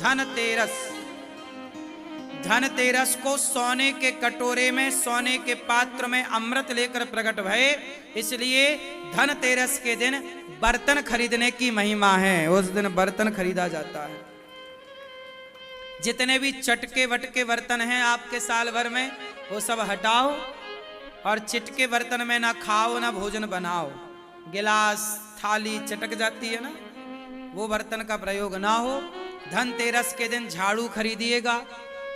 धनतेरस। धनतेरस को सोने के कटोरे में, सोने के पात्र में अमृत लेकर प्रकट भये, इसलिए धनतेरस के दिन बर्तन खरीदने की महिमा है। उस दिन बर्तन खरीदा जाता है। जितने भी चटके वटके बर्तन हैं आपके साल भर में, वो सब हटाओ और चिटके बर्तन में ना खाओ ना भोजन बनाओ। गिलास थाली चटक जाती है ना, वो बर्तन का प्रयोग ना हो। धनतेरस के दिन झाड़ू खरीदिएगा,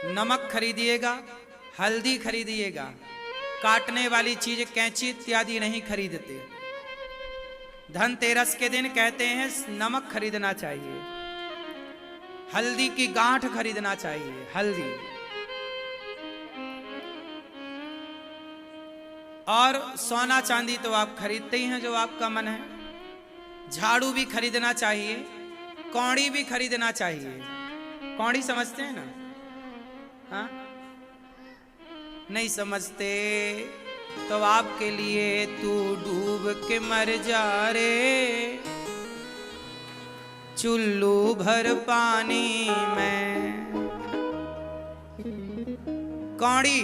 नमक खरीदिएगा, हल्दी खरीदिएगा। काटने वाली चीज कैंची इत्यादि नहीं खरीदते। धनतेरस के दिन कहते हैं नमक खरीदना चाहिए, हल्दी की गांठ खरीदना चाहिए, हल्दी। और सोना चांदी तो आप खरीदते ही हैं जो आपका मन है। झाड़ू भी खरीदना चाहिए, कौड़ी भी खरीदना चाहिए। कौड़ी समझते हैं ना? हाँ, नहीं समझते तो आपके लिए तू डूब के मर जा रे, चुल्लू भर पानी में। कौड़ी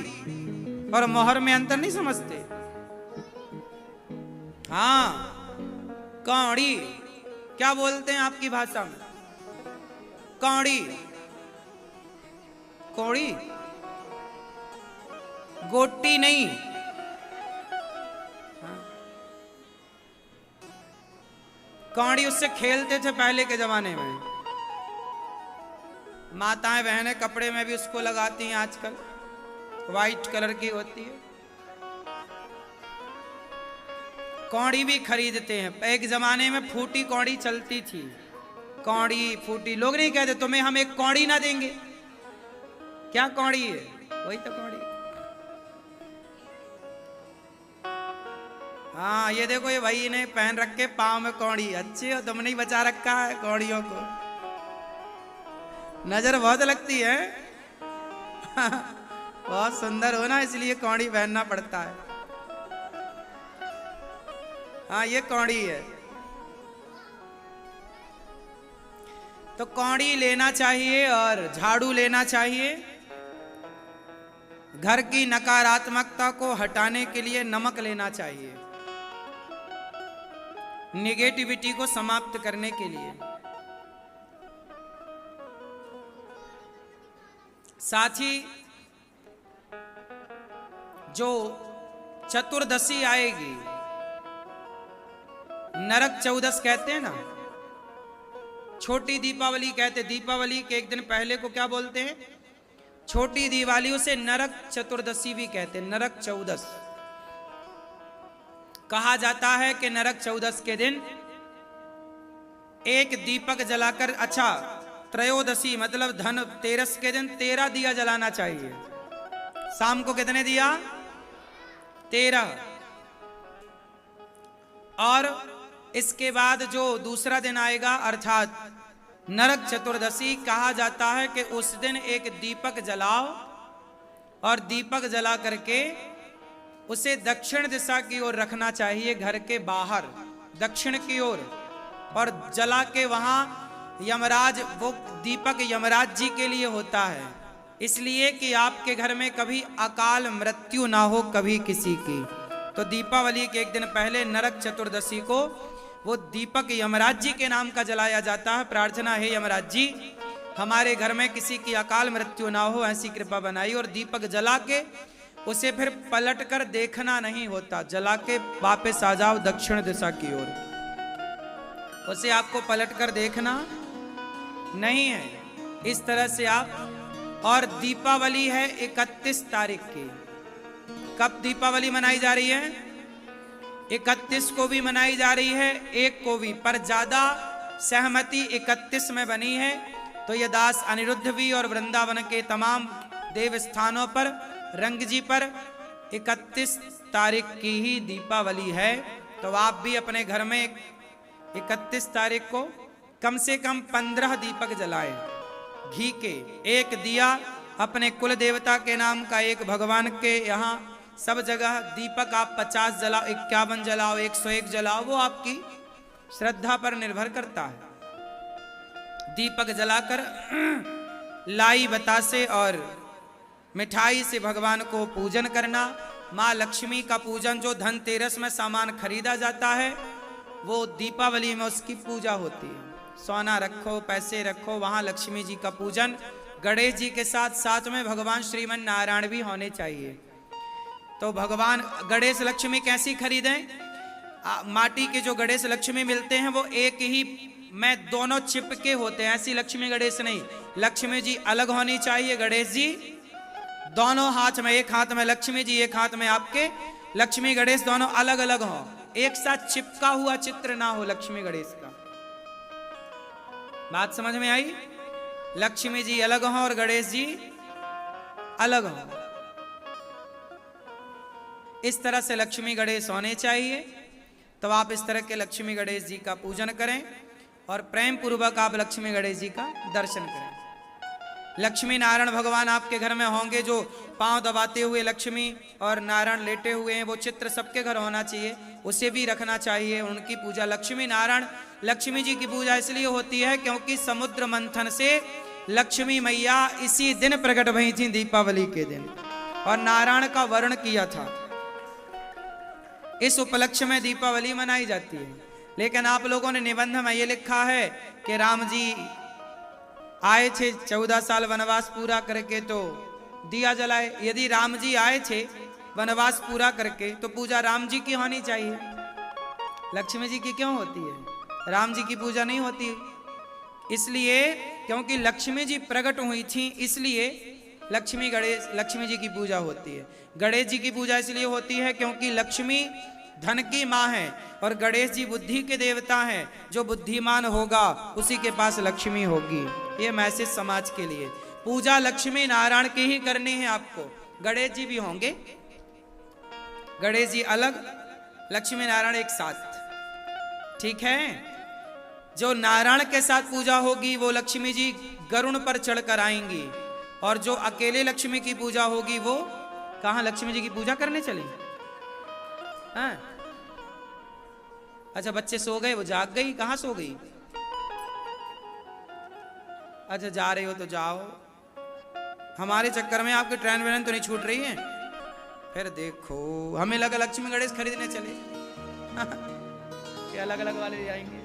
और मोहर में अंतर नहीं समझते? हाँ, कौड़ी क्या बोलते हैं आपकी भाषा में? कौड़ी, कौड़ी, गोटी नहीं। कौड़ी उससे खेलते थे पहले के जमाने में। माताएं बहनें कपड़े में भी उसको लगाती हैं आजकल, वाइट कलर की होती है। कौड़ी भी खरीदते हैं। एक जमाने में फूटी कौड़ी चलती थी। कौड़ी फूटी, लोग नहीं कहते तुम्हें हम एक कौड़ी ना देंगे। क्या कौड़ी है? वही तो कौड़ी। हाँ, ये देखो, ये भाई ने पहन रखे पांव में कौड़ी। अच्छे हो, तुमने ही बचा रखा है कौड़ियों को। नजर बहुत लगती है। बहुत सुंदर हो ना, इसलिए कौड़ी पहनना पड़ता है। हाँ, ये कौड़ी है। तो कौड़ी लेना चाहिए और झाड़ू लेना चाहिए। घर की नकारात्मकता को हटाने के लिए नमक लेना चाहिए, निगेटिविटी को समाप्त करने के लिए। साथ ही जो चतुर्दशी आएगी, नरक चौदस कहते हैं ना, छोटी दीपावली कहते। दीपावली के एक दिन पहले को क्या बोलते हैं? छोटी दिवाली। उसे नरक चतुर्दशी भी कहते हैं, नरक चौदस। कहा जाता है कि नरक चौदस के दिन एक दीपक जलाकर, अच्छा त्रयोदशी मतलब धनतेरस के दिन 13 दिया जलाना चाहिए। शाम को कितने दिया? 13। और इसके बाद जो दूसरा दिन आएगा अर्थात नरक चतुर्दशी, कहा जाता है कि उस दिन एक दीपक जलाओ और दीपक जला करके उसे दक्षिण दिशा की ओर रखना चाहिए, घर के बाहर दक्षिण की ओर। और जला के वहां यमराज, वो दीपक यमराज जी के लिए होता है, इसलिए कि आपके घर में कभी अकाल मृत्यु ना हो कभी किसी की। तो दीपावली के एक दिन पहले नरक चतुर्दशी को वो दीपक यमराज जी के नाम का जलाया जाता है। प्रार्थना है यमराज जी हमारे घर में किसी की अकाल मृत्यु ना हो, ऐसी कृपा बनाई। और दीपक जला के उसे फिर पलट कर देखना नहीं होता, जला के वापस आ जाओ दक्षिण दिशा की ओर। उसे आपको पलट कर देखना नहीं है। इस तरह से आप। और दीपावली है 31 तारीख की। कब दीपावली मनाई जा रही है? 31 को भी मनाई जा रही है, 1 को भी, पर ज्यादा सहमति 31 में बनी है। तो ये दास अनिरुद्ध भी और वृंदावन के तमाम देव स्थानों पर, रंग जी पर 31 तारीख की ही दीपावली है। तो आप भी अपने घर में 31 तारीख को कम से कम 15 दीपक जलाएं, घी के। एक दिया अपने कुल देवता के नाम का, एक भगवान के यहाँ। सब जगह दीपक आप 50 जलाओ, 51 जलाओ, 101 जलाओ, वो आपकी श्रद्धा पर निर्भर करता है। दीपक जलाकर लाई बतासे और मिठाई से भगवान को पूजन करना। माँ लक्ष्मी का पूजन, जो धनतेरस में सामान खरीदा जाता है, वो दीपावली में उसकी पूजा होती है। सोना रखो, पैसे रखो, वहाँ लक्ष्मी जी का पूजन। गणेश जी के साथ साथ में भगवान श्रीमन नारायण भी होने चाहिए। तो भगवान गणेश लक्ष्मी कैसी खरीदें? माटी के जो गणेश लक्ष्मी मिलते हैं वो एक ही में दोनों चिपके होते हैं, ऐसी लक्ष्मी गणेश नहीं। लक्ष्मी जी अलग होनी चाहिए, गणेश जी दोनों हाथ में, एक हाथ में लक्ष्मी जी, एक हाथ में आपके लक्ष्मी गणेश, दोनों अलग अलग हो, एक साथ चिपका हुआ चित्र ना हो लक्ष्मी गणेश का। बात समझ में आई? लक्ष्मी जी अलग हो और गणेश जी अलग हो, इस तरह से लक्ष्मी गणेश होने चाहिए। तो आप इस तरह के लक्ष्मी गणेश जी का पूजन करें और प्रेम पूर्वक आप लक्ष्मी गणेश जी का दर्शन करें। लक्ष्मी नारायण भगवान आपके घर में होंगे, जो पांव दबाते हुए लक्ष्मी और नारायण लेटे हुए हैं, वो चित्र सबके घर होना चाहिए, उसे भी रखना चाहिए। उनकी पूजा, लक्ष्मी नारायण, लक्ष्मी जी की पूजा इसलिए होती है क्योंकि समुद्र मंथन से लक्ष्मी मैया इसी दिन प्रकट हुई थी, दीपावली के दिन, और नारायण का वर्ण किया था। इस उपलक्ष्य में दीपावली मनाई जाती है। लेकिन आप लोगों ने निबंध में ये लिखा है कि राम जी आए थे 14 साल वनवास पूरा करके तो दिया जलाए। यदि राम जी आए थे वनवास पूरा करके तो पूजा राम जी की होनी चाहिए, लक्ष्मी जी की क्यों होती है? राम जी की पूजा नहीं होती, इसलिए क्योंकि लक्ष्मी जी प्रकट हुई थी, इसलिए लक्ष्मी जी की पूजा होती है। गणेश जी की पूजा इसलिए होती है क्योंकि लक्ष्मी धन की माँ है और गणेश जी बुद्धि के देवता हैं। जो बुद्धिमान होगा उसी के पास लक्ष्मी होगी। ये मैसेज समाज के लिए। पूजा लक्ष्मी नारायण की ही करनी है आपको। गणेश जी भी होंगे, गणेश जी अलग, लक्ष्मी नारायण एक साथ, ठीक है। जो नारायण के साथ पूजा होगी वो लक्ष्मी जी गरुड़ पर चढ़कर आएंगी, और जो अकेले लक्ष्मी की पूजा होगी वो कहां लक्ष्मी जी की पूजा करने चले? हाँ? अच्छा, बच्चे सो गए, वो जाग गई, कहां सो गई? अच्छा, जा रहे हो तो जाओ, हमारे चक्कर में आपकी ट्रेन वेन तो नहीं छूट रही है। फिर देखो हमें लगा लक्ष्मी गणेश खरीदने चले ये अलग अलग वाले जाएंगे।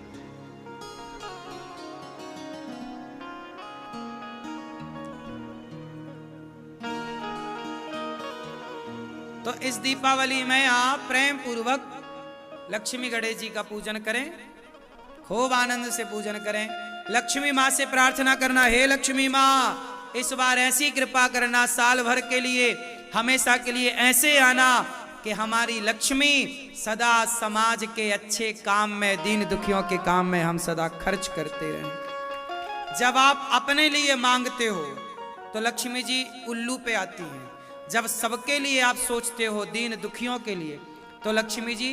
तो इस दीपावली में आप प्रेम पूर्वक लक्ष्मी गणेश जी का पूजन करें, खूब आनंद से पूजन करें। लक्ष्मी माँ से प्रार्थना करना, हे लक्ष्मी माँ इस बार ऐसी कृपा करना, साल भर के लिए, हमेशा के लिए ऐसे आना कि हमारी लक्ष्मी सदा समाज के अच्छे काम में, दीन दुखियों के काम में हम सदा खर्च करते रहें। जब आप अपने लिए मांगते हो तो लक्ष्मी जी उल्लू पे आती हैं। जब सबके लिए आप सोचते हो, दीन दुखियों के लिए, तो लक्ष्मी जी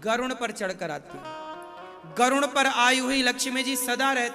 गरुड़ पर चढ़कर आती है। गरुड़ पर आई हुई लक्ष्मी जी सदा रहती